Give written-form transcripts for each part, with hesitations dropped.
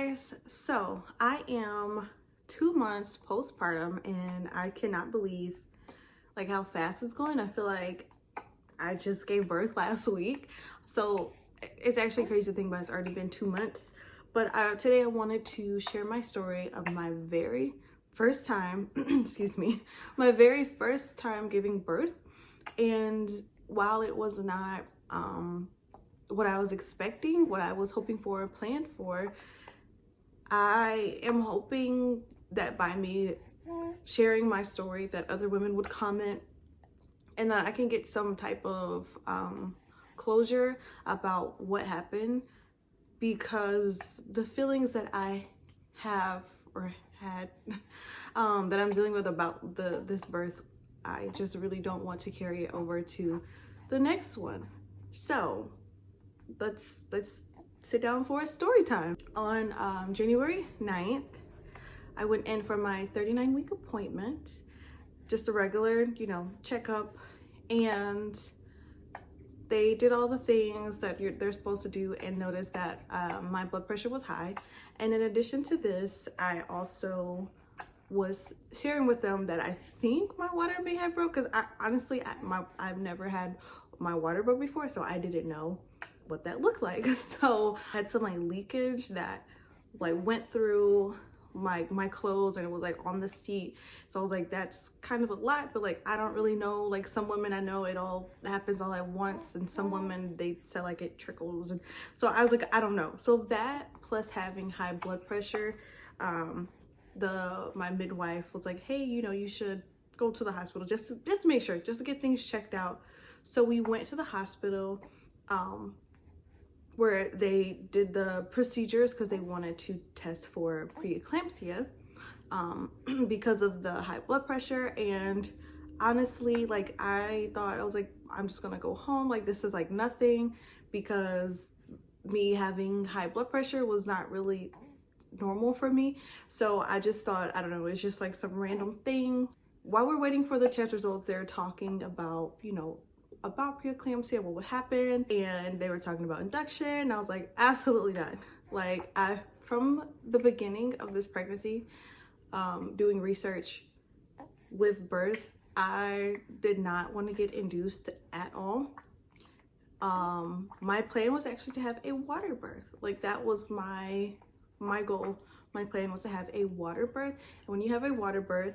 guys, so I am 2 months postpartum and I cannot believe like how fast it's going. I feel like I just gave birth last week, so it's actually crazy to think about. It's already been 2 months. But today I wanted to share my story of my very first time excuse me, my very first time giving birth. And while it was not what I was expecting, what I was hoping for, planned for, I am hoping that by me sharing my story that other women would comment and that I can get some type of closure about what happened, because the feelings that I have or had that I'm dealing with about this birth, I just really don't want to carry it over to the next one. So let's sit down for a story time. On January 9th, I went in for my 39-week appointment, just a regular, checkup, and they did all the things that they're supposed to do and noticed that my blood pressure was high. And in addition to this, I also was sharing with them that I think my water may have broke, because I've never had my water broke before, so I didn't know what that looked like. So I had some leakage that went through my clothes, and it was on the seat. So I was like, that's kind of a lot, but I don't really know. Some women, I know it all happens all at once, and some women, they said it trickles. And so I was like, I don't know. So that plus having high blood pressure, my midwife was like, hey, you should go to the hospital just to make sure, just to get things checked out. So we went to the hospital, where they did the procedures because they wanted to test for preeclampsia because of the high blood pressure. And honestly, I thought, I was like, I'm just gonna go home. This is nothing, because me having high blood pressure was not really normal for me. So I just thought, I don't know, it's just some random thing. While we're waiting for the test results, they're talking about, about preeclampsia, what would happen, and they were talking about induction. I was like, absolutely not. From the beginning of this pregnancy, doing research with birth, I did not want to get induced at all. My plan was actually to have a water birth. That was my goal. My plan was to have a water birth. And when you have a water birth,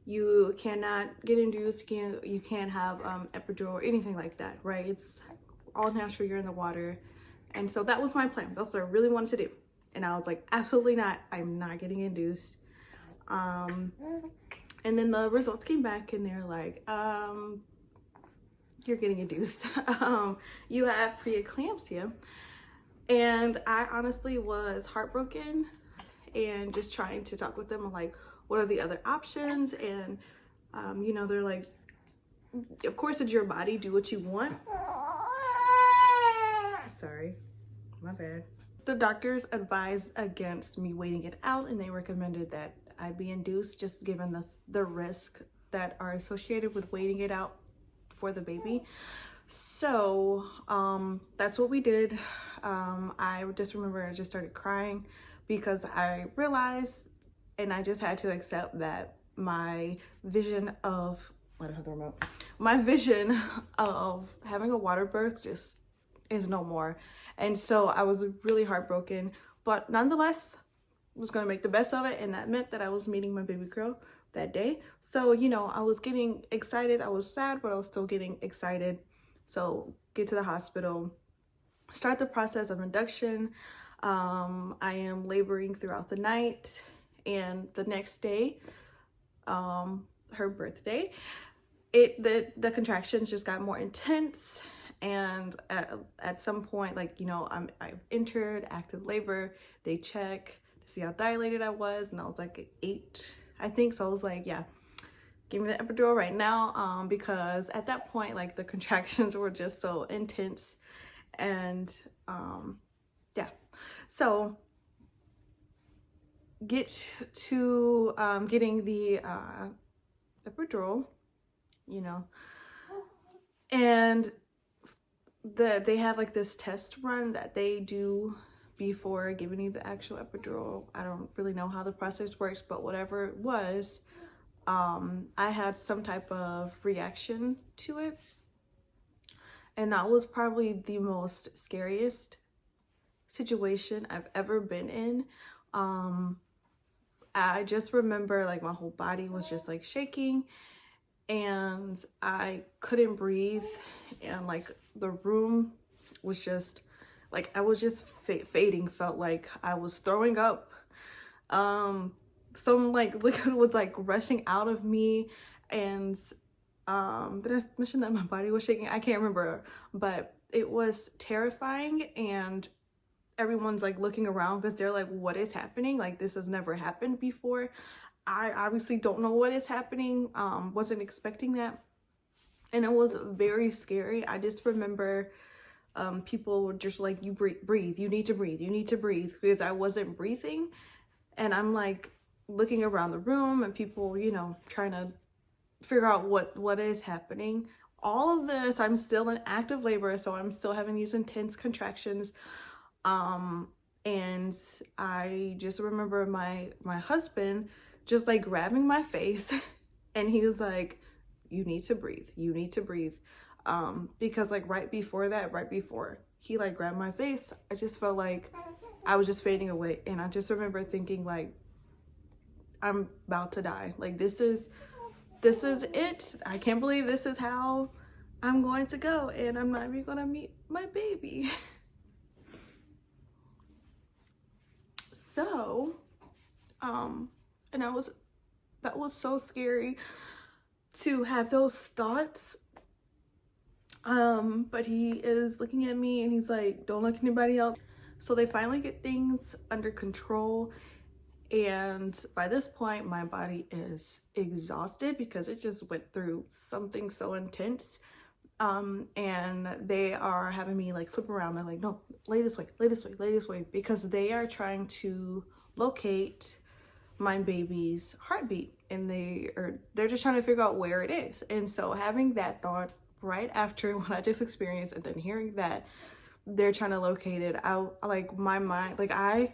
you cannot get induced, you can't have epidural or anything like that, right? It's all natural, you're in the water. And so that was my plan. That's what I really wanted to do. And I was like, absolutely not, I'm not getting induced. And then the results came back and they're like, you're getting induced. You have preeclampsia. And I honestly was heartbroken and just trying to talk with them, what are the other options? And they're like, of course it's your body, do what you want. Sorry, my bad. The doctors advised against me waiting it out, and they recommended that I be induced, just given the risk that are associated with waiting it out for the baby. So that's what we did. I just remember I just started crying because I realized, and I just had to accept, that my vision of having a water birth just is no more. And so I was really heartbroken, but nonetheless was going to make the best of it. And that meant that I was meeting my baby girl that day. So I was getting excited. I was sad, but I was still getting excited. So get to the hospital, start the process of induction. I am laboring throughout the night, and the next day, her birthday, the contractions just got more intense. And at some point, I've entered active labor. They check to see how dilated I was, and I was at 8, I think. So I was like, yeah, give me the epidural right now, because at that point, the contractions were just so intense. And yeah, so get to getting the epidural, and they have this test run that they do before giving me the actual epidural. I don't really know how the process works, but whatever it was, I had some type of reaction to it. And that was probably the most scariest situation I've ever been in. I just remember like my whole body was just like shaking and I couldn't breathe, and like the room was just like, I was just fading, felt like I was throwing up. Some like liquid was like rushing out of me, and did I mention that my body was shaking? I can't remember, but it was terrifying, and everyone's like looking around because they're like, what is happening? Like, this has never happened before. I obviously don't know what is happening. Wasn't expecting that, and it was very scary. I just remember people were just like, you breathe, you need to breathe, you need to breathe, because I wasn't breathing. And I'm like looking around the room and people, you know, trying to figure out what is happening. All of this, I'm still in active labor, so I'm still having these intense contractions. And I just remember my husband just like grabbing my face and he was like, you need to breathe, you need to breathe. Because like right before he like grabbed my face, I just felt like I was just fading away. And I just remember thinking like, I'm about to die. Like, this is it. I can't believe this is how I'm going to go, and I'm not even gonna meet my baby. So, and that was so scary to have those thoughts. But he is looking at me and he's like, don't look at anybody else. So they finally get things under control. And by this point, my body is exhausted because it just went through something so intense. And they are having me like flip around. They're like, no, lay this way, lay this way, lay this way, because they are trying to locate my baby's heartbeat, and they're just trying to figure out where it is. And so having that thought right after what I just experienced, and then hearing that they're trying to locate it, I like, my mind, like I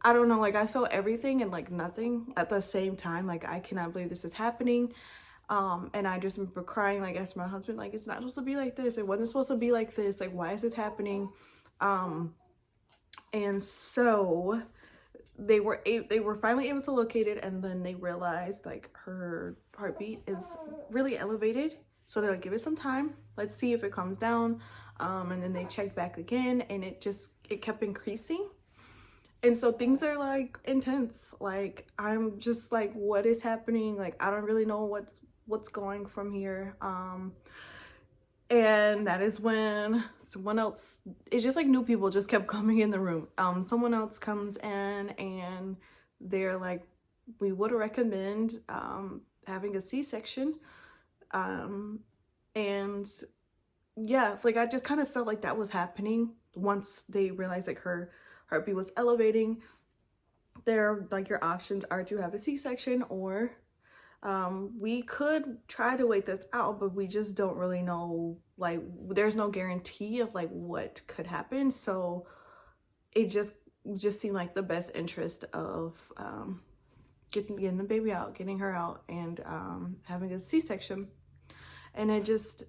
don't know, like I felt everything and like nothing at the same time. Like, I cannot believe this is happening. And I just remember crying, like, asked my husband, like, it's not supposed to be like this, it wasn't supposed to be like this, like, why is this happening? And so they were finally able to locate it, and then they realized like her heartbeat is really elevated, so they're like, give it some time, let's see if it calms down. And then they checked back again, and it kept increasing. And so things are like intense. Like, I'm just like, what is happening? Like, I don't really know what's going from here. And that is when someone else, it's just like new people just kept coming in the room. Someone else comes in and they're like, we would recommend having a C-section. And yeah, like I just kind of felt like that was happening once they realized like her heartbeat was elevating. They're like, your options are to have a C-section, or we could try to wait this out, but we just don't really know, like there's no guarantee of like what could happen. So it just seemed like the best interest of getting the baby out, getting her out, and having a C-section. And it just,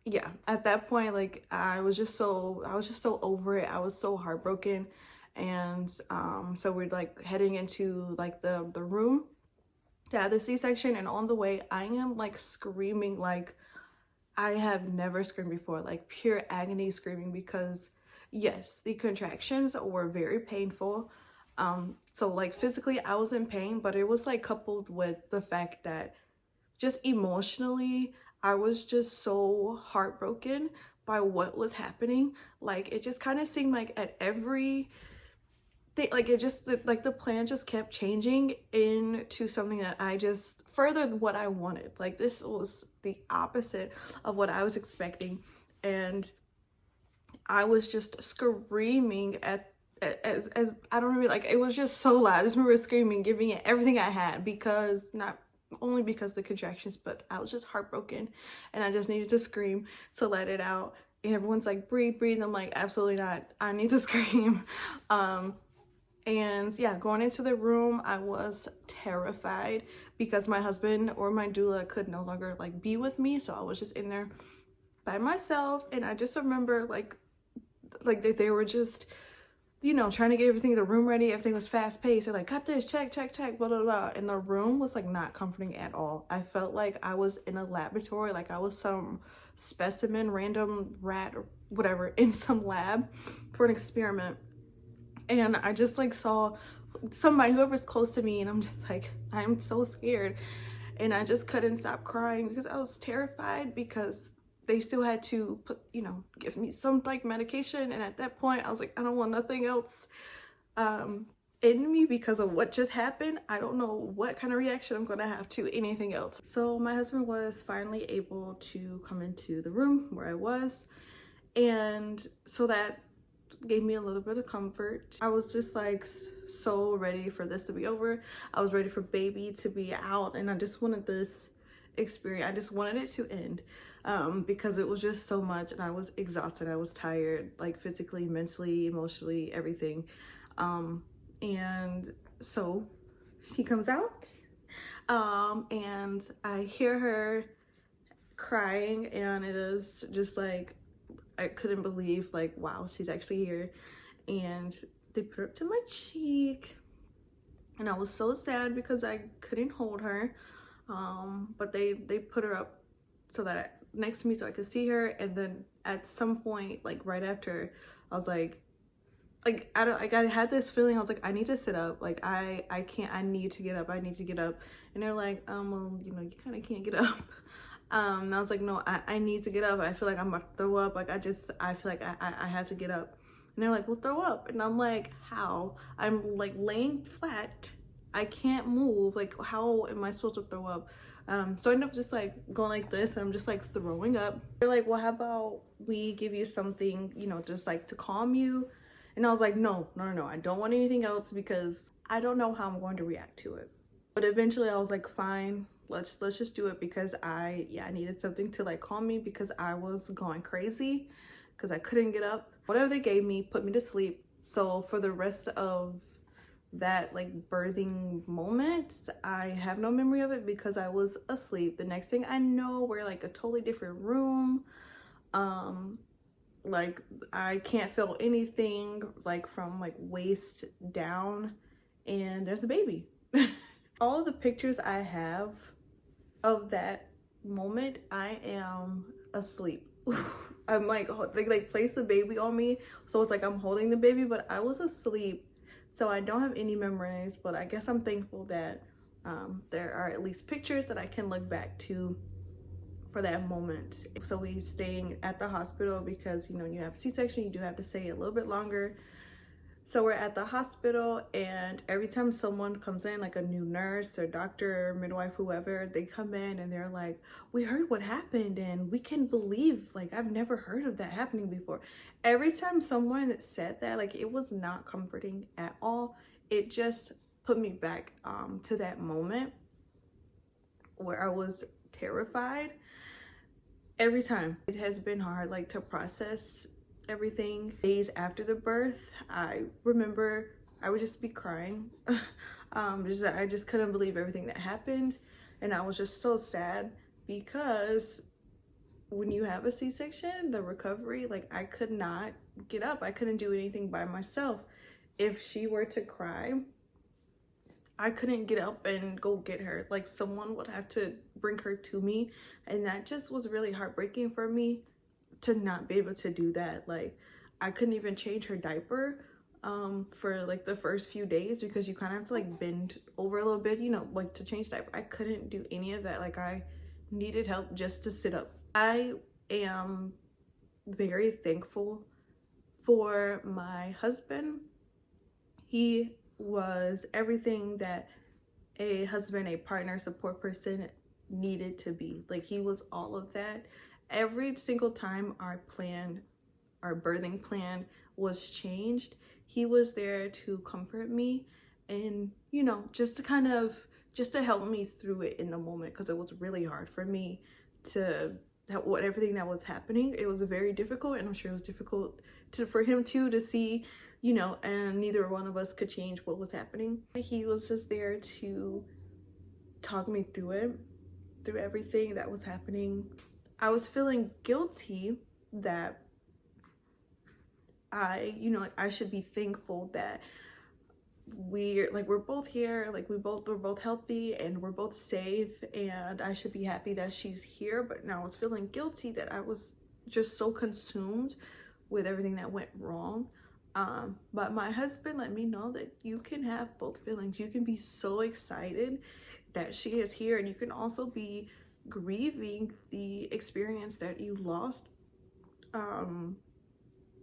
yeah, at that point, like I was just so over it. I was so heartbroken. And so we're like heading into like the room to have the C-section, and on the way I am like screaming like I have never screamed before, like pure agony screaming, because yes, the contractions were very painful. So like physically I was in pain, but it was like coupled with the fact that just emotionally I was just so heartbroken by what was happening. Like it just kind of seemed like at every thing, like it just, like the plan just kept changing into something that I just furthered what I wanted. Like this was the opposite of what I was expecting. And I was just screaming as I don't remember, like it was just so loud. I just remember screaming, giving it everything I had, because not only because the contractions, but I was just heartbroken and I just needed to scream to let it out. and everyone's like, breathe, breathe. And I'm like, absolutely not. I need to scream. And yeah, going into the room, I was terrified because my husband or my doula could no longer like be with me. So I was just in there by myself. And I just remember like they were just, you know, trying to get everything in the room ready. Everything was fast paced. They're like, got this, check, check, check, blah, blah, blah. And the room was like not comforting at all. I felt like I was in a laboratory, like I was some specimen, random rat or whatever in some lab for an experiment. And I just like saw somebody, whoever's close to me, and I'm just like, I'm so scared. And I just couldn't stop crying because I was terrified, because they still had to put, you know, give me some like medication. And at that point I was like, I don't want nothing else in me because of what just happened. I don't know what kind of reaction I'm gonna have to anything else. So my husband was finally able to come into the room where I was, and so that gave me a little bit of comfort. I was just like so ready for this to be over. I was ready for baby to be out, and I just wanted this experience, I just wanted it to end, because it was just so much, and I was exhausted. I was tired, like physically, mentally, emotionally, everything. And so she comes out, and I hear her crying, and it is just like, I couldn't believe, like, wow, she's actually here. And they put her up to my cheek, and I was so sad because I couldn't hold her. But they put her up so that next to me so I could see her. And then at some point, like right after, I was like I had this feeling. I was like, I need to sit up. Like I can't. I need to get up. I need to get up. And they're like, well, you know, you kind of can't get up. And I was like, no, I need to get up. I feel like I'm about to throw up. Like I feel like I have to get up. And they're like, well, throw up. And I'm like, how? I'm like laying flat. I can't move. Like, how am I supposed to throw up? So I end up just like going like this, and I'm just like throwing up. They're like, well, how about we give you something, you know, just like to calm you? And I was like, no, I don't want anything else, because I don't know how I'm going to react to it. But eventually I was like, fine, let's just do it, because I needed something to like calm me, because I was going crazy because I couldn't get up. Whatever they gave me put me to sleep. So for the rest of that like birthing moment, I have no memory of it because I was asleep. The next thing I know, we're like a totally different room. Like I can't feel anything like from like waist down, and there's a baby. All of the pictures I have of that moment, I am asleep. I'm like, they like place the baby on me, so it's like I'm holding the baby, but I was asleep. So I don't have any memories, but I guess I'm thankful that there are at least pictures that I can look back to for that moment. So we staying at the hospital because, you know, you have C-section, you do have to stay a little bit longer. So we're at the hospital, and every time someone comes in, like a new nurse or doctor or midwife, whoever, they come in and they're like, we heard what happened and we can't believe, like, I've never heard of that happening before. Every time someone said that, like, it was not comforting at all. It just put me back to that moment where I was terrified. Every time. It has been hard, like, to process everything. Days after the birth, I remember I would just be crying. I just couldn't believe everything that happened, and I was just so sad, because when you have a C-section, the recovery, like, I could not get up. I couldn't do anything by myself. If she were to cry, I couldn't get up and go get her. Like, someone would have to bring her to me, and that just was really heartbreaking for me to not be able to do that. Like, I couldn't even change her diaper for like the first few days, because you kind of have to like bend over a little bit, you know, like to change diaper. I couldn't do any of that. Like, I needed help just to sit up. I am very thankful for my husband. He was everything that a husband, a partner, support person needed to be. Like, he was all of that. Every single time our birthing plan was changed, he was there to comfort me, and, you know, just to help me through it in the moment, because it was really hard for me to what everything that was happening. It was very difficult, and I'm sure it was difficult for him too, to see, you know, and neither one of us could change what was happening. He was just there to talk me through it, through everything that was happening. I was feeling guilty that I should be thankful that we're both here, like we're both healthy and we're both safe, and I should be happy that she's here. But now I was feeling guilty that I was just so consumed with everything that went wrong. But my husband let me know that you can have both feelings. You can be so excited that she is here, and you can also be grieving the experience that you lost.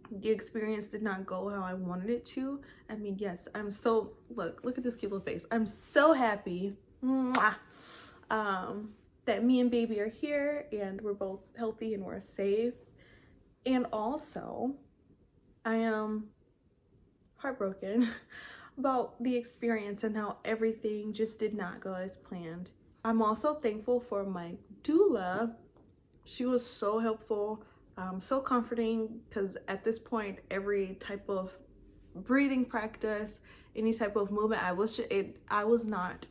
The experience did not go how I wanted it to. I mean, yes, I'm so, look at this cute little face. I'm so happy that me and baby are here and we're both healthy and we're safe. And also, I am heartbroken about the experience and how everything just did not go as planned. I'm also thankful for my doula. She was so helpful. So comforting, because at this point, every type of breathing practice, any type of movement, I was not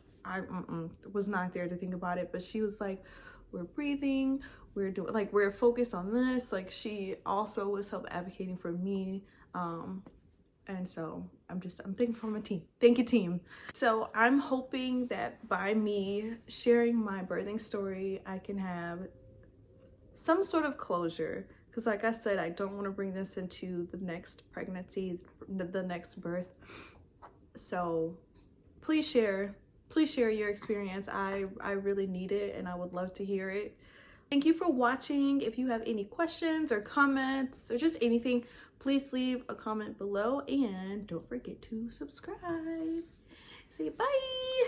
there to think about it. But she was like, we're breathing, we're doing, like, we're focused on this. Like, she also was advocating for me. And so I'm thankful for my team. Thank you, team. So I'm hoping that by me sharing my birthing story, I can have some sort of closure. Because like I said, I don't want to bring this into the next pregnancy, the next birth. So please share your experience. I really need it, and I would love to hear it. Thank you for watching. If you have any questions or comments or just anything, please leave a comment below, and don't forget to subscribe. Say bye.